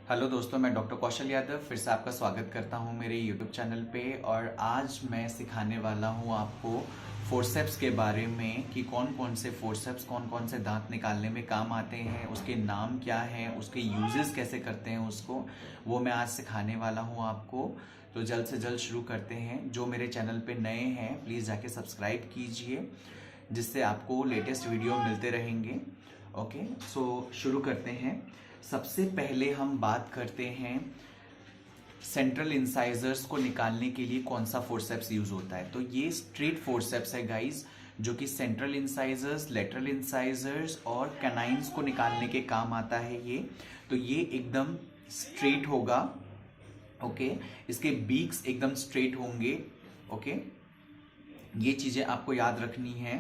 Hello दोस्तों, मैं doctor Kaushal Yadav फिर से आपका स्वागत करता हूं मेरे यूट्यूब चैनल पे। और आज मैं सिखाने वाला हूं आपको फोर्सेप्स के बारे में कि कौन कौन से फोर्सेप्स कौन कौन से दांत निकालने में काम आते हैं, उसके नाम क्या हैं, उसके यूजेस कैसे करते हैं उसको, वो मैं आज सिखाने वाला हूं आपको। तो जल्द से जल्द शुरू करते हैं। जो मेरे चैनल पे नए हैं प्लीज़ जाके सब्सक्राइब कीजिए, जिससे आपको लेटेस्ट वीडियो मिलते रहेंगे। ओके, सो शुरू करते हैं। सबसे पहले हम बात करते हैं सेंट्रल इंसाइजर्स को निकालने के लिए कौन सा फोर्सेप्स यूज होता है। तो ये स्ट्रेट फोर्सेप्स है गाइस, जो कि सेंट्रल इंसाइजर्स, लेटरल इंसाइजर्स और कैनाइन्स को निकालने के काम आता है ये। तो ये एकदम स्ट्रेट होगा। ओके, इसके बीक्स एकदम स्ट्रेट होंगे। ओके, ये चीजें आपको याद रखनी है।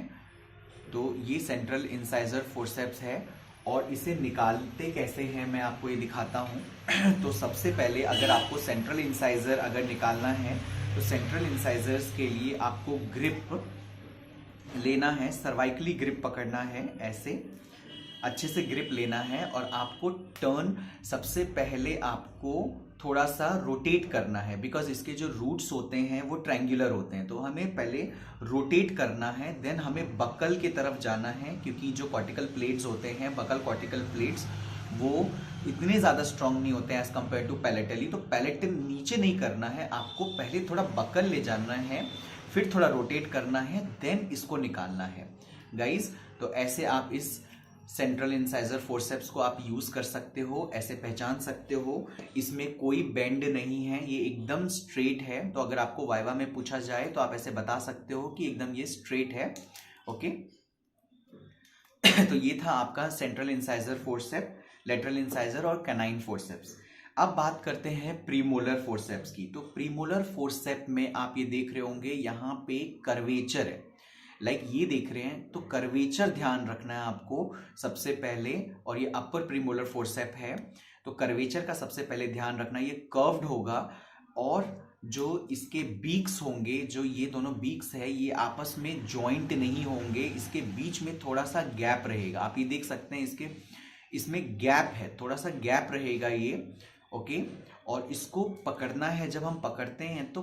तो ये सेंट्रल इंसाइजर फोर्सेप्स है और इसे निकालते कैसे हैं मैं आपको ये दिखाता हूँ। तो सबसे पहले अगर आपको सेंट्रल इंसाइजर अगर निकालना है तो सेंट्रल इंसाइजर्स के लिए आपको ग्रिप लेना है, सर्वाइकली ग्रिप पकड़ना है, ऐसे अच्छे से ग्रिप लेना है। और आपको टर्न सबसे पहले आपको थोड़ा सा रोटेट करना है, बिकॉज इसके जो रूट्स होते हैं वो ट्रायंगुलर होते हैं। तो हमें पहले रोटेट करना है, देन हमें बकल की तरफ जाना है, क्योंकि जो कॉर्टिकल प्लेट्स होते हैं, बकल कॉर्टिकल प्लेट्स, वो इतने ज़्यादा स्ट्रांग नहीं होते हैं एज कम्पेयर टू पैलेटली। तो पैलेटल नीचे नहीं करना है, आपको पहले थोड़ा बकल ले जाना है, फिर थोड़ा रोटेट करना है, देन इसको निकालना है गाइज। तो ऐसे आप इस सेंट्रल इंसाइजर फोर्सेप्स को आप यूज कर सकते हो, ऐसे पहचान सकते हो। इसमें कोई बेंड नहीं है, ये एकदम स्ट्रेट है। तो अगर आपको वाइवा में पूछा जाए तो आप ऐसे बता सकते हो कि एकदम ये स्ट्रेट है। ओके तो ये था आपका central incisor forcep, lateral incisor और कैनाइन फोर्सेप्स। अब बात करते हैं प्रीमोलर फोर्सेप्स की। तो प्रीमोलर फोर्सेप में आप ये देख रहे होंगे यहाँ पे कर्वेचर है, लाइक ये देख रहे हैं। तो कर्वेचर ध्यान रखना है आपको सबसे पहले। और ये अपर प्रीमोलर फोर्सेप है, तो कर्वेचर का सबसे पहले ध्यान रखना। ये कर्व्ड होगा और जो इसके बीक्स होंगे, जो ये दोनों बीक्स है, ये आपस में जॉइंट नहीं होंगे, इसके बीच में थोड़ा सा गैप रहेगा। आप ये देख सकते हैं इसमें गैप है, थोड़ा सा गैप रहेगा ये। ओके, और इसको पकड़ना है, जब हम पकड़ते हैं तो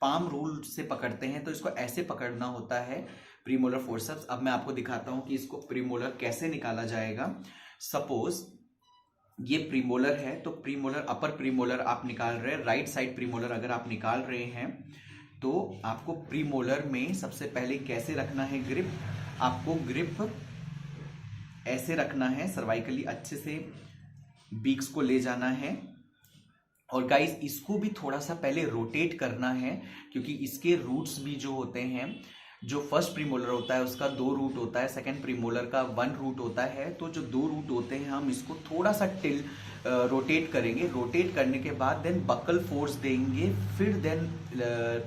पाम रूल से पकड़ते हैं। तो इसको ऐसे पकड़ना होता है प्रीमोलर फोर्सेप्स। अब मैं आपको दिखाता हूं कि इसको प्रीमोलर कैसे निकाला जाएगा। सपोज ये प्रीमोलर है, तो प्रीमोलर, अपर प्रीमोलर आप निकाल रहे हैं, राइट साइड प्रीमोलर अगर आप निकाल रहे हैं तो आपको प्रीमोलर में सबसे पहले कैसे रखना है ग्रिप। आपको ग्रिप ऐसे रखना है, सर्वाइकली अच्छे से बीक्स को ले जाना है। और गाइस इसको भी थोड़ा सा पहले रोटेट करना है, क्योंकि इसके रूट्स भी जो होते हैं, जो फर्स्ट प्रीमोलर होता है उसका 2 रूट होता है, सेकंड प्रीमोलर का 1 रूट होता है। तो जो 2 रूट होते हैं हम इसको थोड़ा सा रोटेट करेंगे। रोटेट करने के बाद देन बकल फोर्स देंगे, फिर देन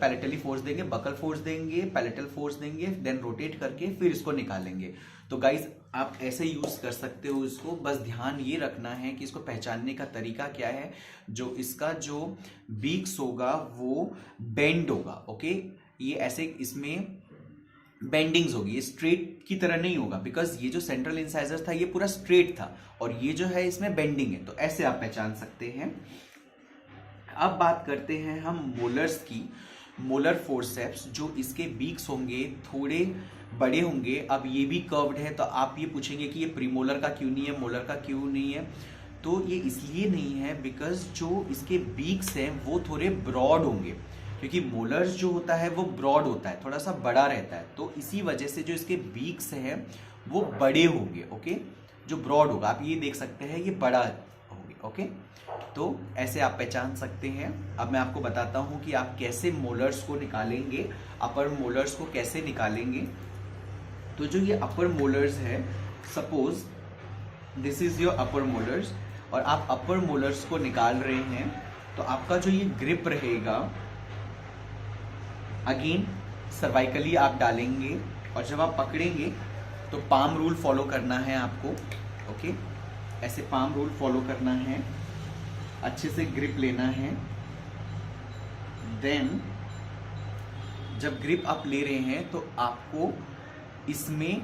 पैलेटली फोर्स देंगे, बकल फोर्स देंगे, पैलेटल फोर्स देंगे, देन रोटेट करके फिर इसको निकालेंगे। तो गाइस आप ऐसे यूज कर सकते हो इसको। बस ध्यान ये रखना है कि इसको पहचानने का तरीका क्या है। जो इसका जो बीक्स होगा वो बेंड होगा। ओके, ये ऐसे इसमें बेंडिंग्स होगी, ये स्ट्रेट की तरह नहीं होगा, बिकॉज ये जो सेंट्रल इंसाइजर था ये पूरा स्ट्रेट था और ये जो है इसमें बेंडिंग है। तो ऐसे आप पहचान सकते हैं। अब बात करते हैं हम मोलर्स की। मोलर फोर्सेप्स, जो इसके बीक्स होंगे थोड़े बड़े होंगे। अब ये भी कर्व्ड है, तो आप ये पूछेंगे कि ये प्रीमोलर का क्यों नहीं है, मोलर का क्यों नहीं है। तो ये इसलिए नहीं है बिकॉज जो इसके बीक्स हैं वो थोड़े ब्रॉड होंगे, क्योंकि मोलर्स जो होता है वो ब्रॉड होता है, थोड़ा सा बड़ा रहता है। तो इसी वजह से जो इसके बीक्स हैं वो बड़े होंगे। ओके, जो ब्रॉड होगा आप ये देख सकते हैं ये बड़ा होंगे। ओके, तो ऐसे आप पहचान सकते हैं। अब मैं आपको बताता हूं कि आप कैसे मोलर्स को निकालेंगे, अपर मोलर्स को कैसे निकालेंगे। तो जो ये अपर मोलर्स है, suppose this is your upper molars, और आप अपर मोलर्स को निकाल रहे हैं, तो आपका जो ये ग्रिप रहेगा, अगेन सर्वाइकली आप डालेंगे, और जब आप पकड़ेंगे तो पाम रूल फॉलो करना है आपको। ओके, ऐसे पाम रूल फॉलो करना है, अच्छे से ग्रिप लेना है। देन जब ग्रिप आप ले रहे हैं तो आपको इसमें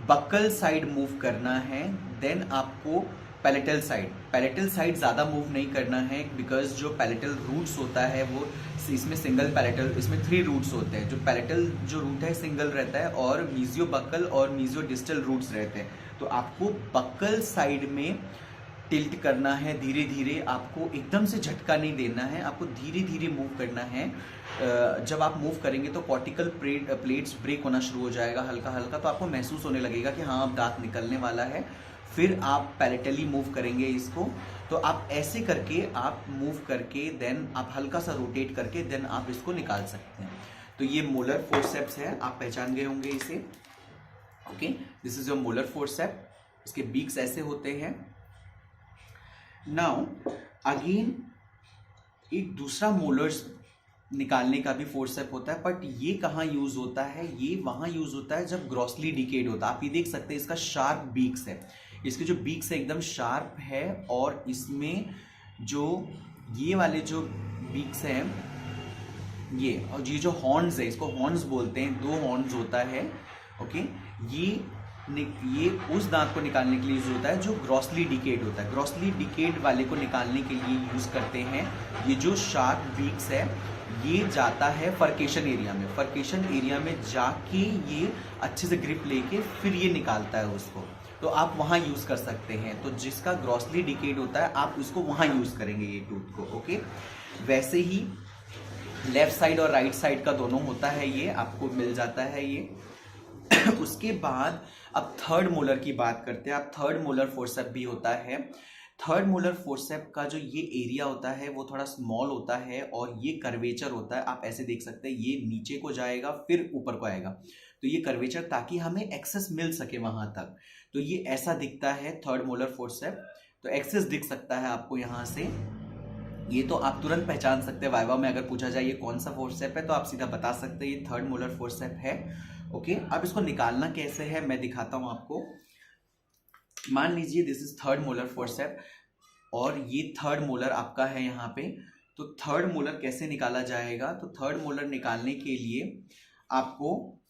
बकल साइड मूव करना है, देन आपको पैलेटल साइड ज़्यादा मूव नहीं करना है, बिकॉज जो पैलेटल रूट्स होता है वो इसमें सिंगल पैलेटल, इसमें 3 रूट्स होते हैं। जो पैलेटल जो रूट है सिंगल रहता है और मीजियो बक्कल और मीजियो डिस्टल रूट्स रहते हैं। तो आपको बक्कल साइड में टिल्ट करना है धीरे धीरे, आपको एकदम से झटका नहीं देना है, आपको धीरे धीरे मूव करना है। जब आप मूव करेंगे तो कॉर्टिकल प्लेट्स ब्रेक होना शुरू हो जाएगा हल्का हल्का, तो आपको महसूस होने लगेगा कि हाँ अब दांत निकलने वाला है। फिर आप पैलेटली मूव करेंगे इसको, तो आप ऐसे करके आप मूव करके देन आप हल्का सा रोटेट करके देन आप इसको निकाल सकते हैं। तो ये मोलर फोर्सेप्स है, आप पहचान गए होंगे इसे। Okay, this is your molar forcep. इसके बीक्स ऐसे होते हैं। नाउ अगेन एक दूसरा मोलर्स निकालने का भी फोर्सेप होता है, बट ये कहाँ यूज होता है, ये वहां यूज होता है जब ग्रॉसली डिकेड होता है। आप ये देख सकते हैं इसका शार्प बीक्स है, इसके जो बीक्स है एकदम शार्प है, और इसमें जो ये वाले जो बीक्स हैं ये, और ये जो हॉर्न्स है इसको हॉर्न्स बोलते हैं, 2 हॉर्न्स होता है। ओके, ये उस दांत को निकालने के लिए यूज होता है जो ग्रॉसली डिकेड होता है। ग्रॉसली डिकेड वाले को निकालने के लिए यूज करते हैं। ये जो शार्प बीक्स है ये जाता है फर्केशन एरिया में, फर्केशन एरिया में जाके ये अच्छे से ग्रिप लेके फिर ये निकालता है उसको, तो आप वहां यूज कर सकते हैं। तो जिसका ग्रॉसली डिकेड होता है आप उसको वहां यूज करेंगे ये टूथ को। ओके, वैसे ही लेफ्ट साइड और राइट साइड का दोनों होता है, ये आपको मिल जाता है ये। उसके बाद अब थर्ड मोलर की बात करते हैं। अब थर्ड मोलर फोर्सेप भी होता है। थर्ड मोलर फोर्सेप का जो ये एरिया होता है वो थोड़ा स्मॉल होता है और ये कर्वेचर होता है। आप ऐसे देख सकते हैं, ये नीचे को जाएगा फिर ऊपर को आएगा, तो ये कर्वेचर ताकि हमें एक्सेस मिल सके वहां तक। तो ये ऐसा दिखता है थर्ड मोलर फोर्सेप। तो एक्सेस दिख सकता है आपको यहाँ से, ये तो आप तुरंत पहचान सकते हैं। वाइवा में अगर पूछा जाए ये कौन सा फोर्सेप है तो आप सीधा बता सकते हैं ये थर्ड मोलर फोर्सेप है। ओके, अब इसको निकालना कैसे है मैं दिखाता हूं आपको। मान लीजिए this is third molar forcep और ये थर्ड मोलर आपका है यहाँ पे। तो थर्ड मोलर कैसे निकाला जाएगा, तो थर्ड मोलर निकालने के लिए आपको